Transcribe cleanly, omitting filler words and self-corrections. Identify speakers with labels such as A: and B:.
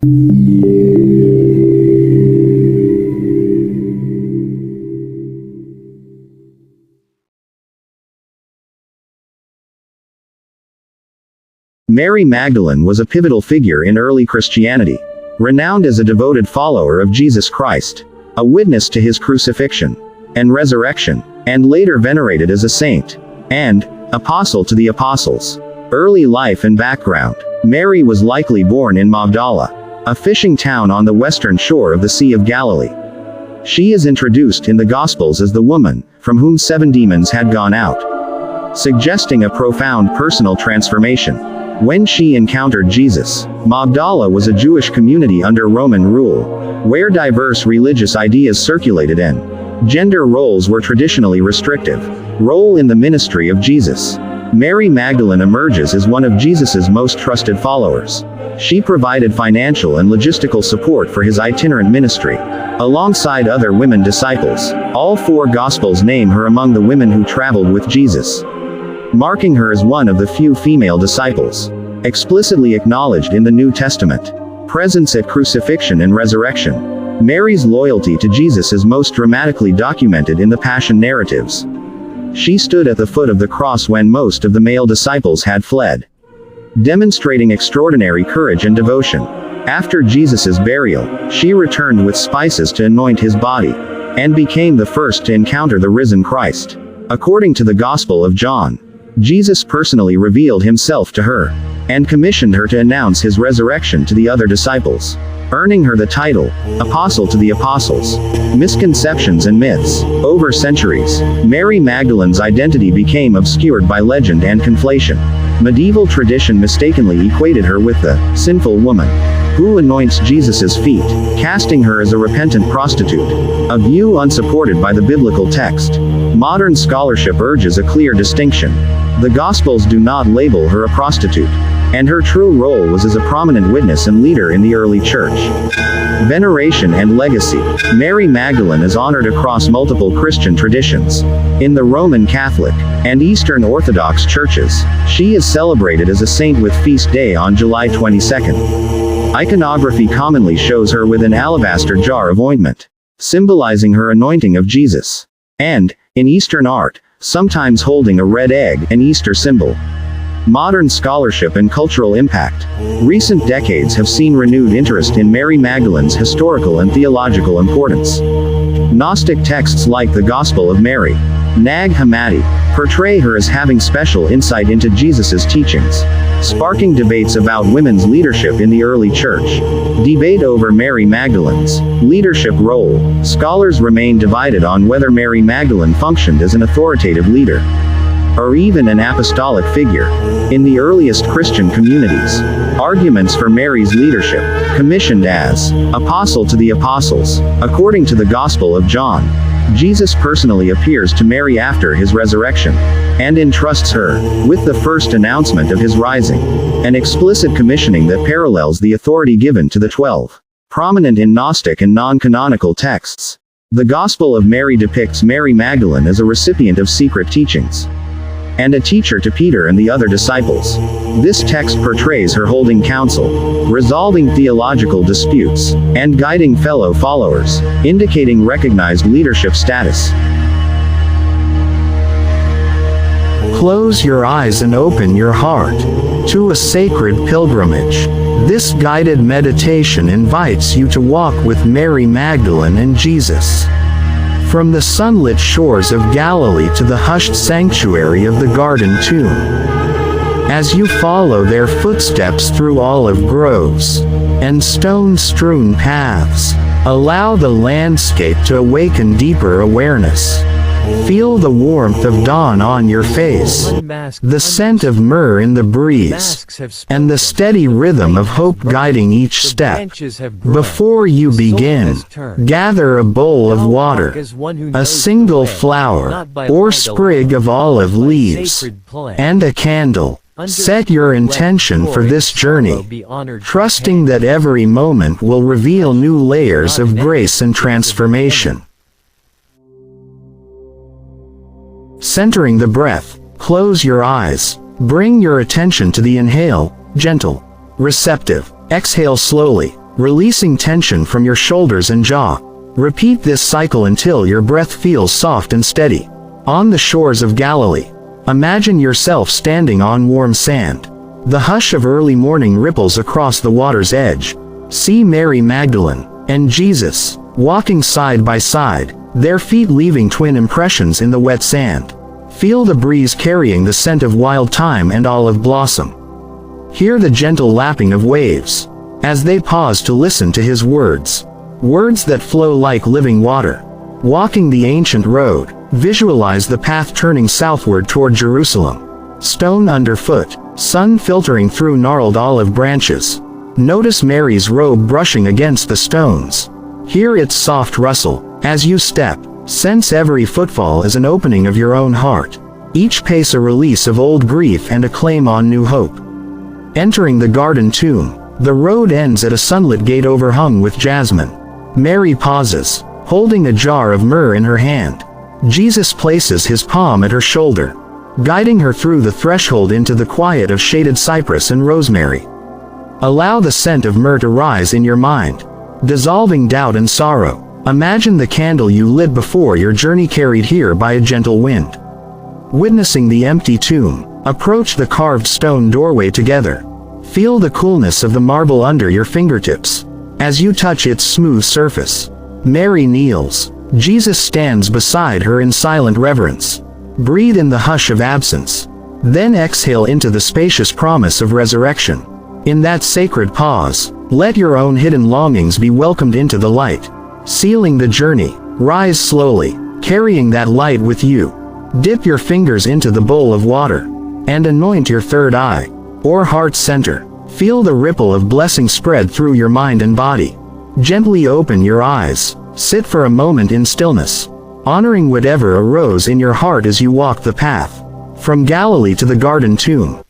A: Mary Magdalene was a pivotal figure in early Christianity, renowned as a devoted follower of Jesus Christ, a witness to his crucifixion and resurrection, and later venerated as a saint and apostle to the apostles. Early life and background. Mary was likely born in Magdala, a fishing town on the western shore of the Sea of Galilee. She is introduced in the Gospels as the woman from whom 7 demons had gone out, suggesting a profound personal transformation. When she encountered Jesus, Magdala was a Jewish community under Roman rule, where diverse religious ideas circulated and gender roles were traditionally restrictive. Role in the ministry of Jesus. Mary Magdalene emerges as one of Jesus's most trusted followers. She provided financial and logistical support for his itinerant ministry, alongside other women disciples. All 4 Gospels name her among the women who traveled with Jesus, marking her as one of the few female disciples explicitly acknowledged in the New Testament. Presence at crucifixion and resurrection. Mary's loyalty to Jesus is most dramatically documented in the Passion narratives. She stood at the foot of the cross when most of the male disciples had fled, demonstrating extraordinary courage and devotion. After Jesus' burial, she returned with spices to anoint his body, and became the first to encounter the risen Christ. According to the Gospel of John, Jesus personally revealed himself to her, and commissioned her to announce his resurrection to the other disciples, earning her the title, Apostle to the Apostles. Misconceptions and myths. Over centuries, Mary Magdalene's identity became obscured by legend and conflation. Medieval tradition mistakenly equated her with the sinful woman who anoints Jesus' feet, casting her as a repentant prostitute, a view unsupported by the biblical text. Modern scholarship urges a clear distinction. The Gospels do not label her a prostitute, and her true role was as a prominent witness and leader in the early church. Veneration and legacy. Mary Magdalene is honored across multiple Christian traditions. In the Roman Catholic and Eastern Orthodox churches, she is celebrated as a saint with feast day on July 22nd. Iconography commonly shows her with an alabaster jar of ointment, symbolizing her anointing of Jesus, and, in Eastern art, sometimes holding a red egg, an Easter symbol. Modern scholarship and cultural impact. Recent decades have seen renewed interest in Mary Magdalene's historical and theological importance. Gnostic texts like the Gospel of Mary, Nag Hammadi, portray her as having special insight into Jesus' teachings, sparking debates about women's leadership in the early church. Debate over Mary Magdalene's leadership role. Scholars remain divided on whether Mary Magdalene functioned as an authoritative leader, or even an apostolic figure, in the earliest Christian communities. Arguments for Mary's leadership. Commissioned as Apostle to the Apostles. According to the Gospel of John, Jesus personally appears to Mary after his resurrection, and entrusts her with the first announcement of his rising, an explicit commissioning that parallels the authority given to the 12. Prominent in Gnostic and non-canonical texts, the Gospel of Mary depicts Mary Magdalene as a recipient of secret teachings, and a teacher to Peter and the other disciples. This text portrays her holding counsel, resolving theological disputes, and guiding fellow followers, indicating recognized leadership status.
B: Close your eyes and open your heart to a sacred pilgrimage. This guided meditation invites you to walk with Mary Magdalene and Jesus, from the sunlit shores of Galilee to the hushed sanctuary of the Garden Tomb. As you follow their footsteps through olive groves and stone-strewn paths, allow the landscape to awaken deeper awareness. Feel the warmth of dawn on your face, the scent of myrrh in the breeze, and the steady rhythm of hope guiding each step. Before you begin, gather a bowl of water, a single flower, or sprig of olive leaves, and a candle. Set your intention for this journey, trusting that every moment will reveal new layers of grace and transformation. Centering the breath, close your eyes. Bring your attention to the inhale, gentle, receptive. Exhale slowly, releasing tension from your shoulders and jaw. Repeat this cycle until your breath feels soft and steady. On the shores of Galilee, imagine yourself standing on warm sand. The hush of early morning ripples across the water's edge. See Mary Magdalene and Jesus walking side by side, their feet leaving twin impressions in the wet sand. Feel the breeze carrying the scent of wild thyme and olive blossom. Hear the gentle lapping of waves as they pause to listen to his words. Words that flow like living water. Walking the ancient road, visualize the path turning southward toward Jerusalem. Stone underfoot, sun filtering through gnarled olive branches. Notice Mary's robe brushing against the stones. Hear its soft rustle as you step. Sense every footfall as an opening of your own heart. Each pace a release of old grief and a claim on new hope. Entering the garden tomb, the road ends at a sunlit gate overhung with jasmine. Mary pauses, holding a jar of myrrh in her hand. Jesus places his palm at her shoulder, guiding her through the threshold into the quiet of shaded cypress and rosemary. Allow the scent of myrrh to rise in your mind, dissolving doubt and sorrow. Imagine the candle you lit before your journey carried here by a gentle wind. Witnessing the empty tomb, approach the carved stone doorway together. Feel the coolness of the marble under your fingertips as you touch its smooth surface. Mary kneels. Jesus stands beside her in silent reverence. Breathe in the hush of absence, then exhale into the spacious promise of resurrection. In that sacred pause, let your own hidden longings be welcomed into the light. Sealing the journey, rise slowly, carrying that light with you. Dip your fingers into the bowl of water, and anoint your third eye, or heart center. Feel the ripple of blessing spread through your mind and body. Gently open your eyes, sit for a moment in stillness, honoring whatever arose in your heart as you walk the path. From Galilee to the garden tomb,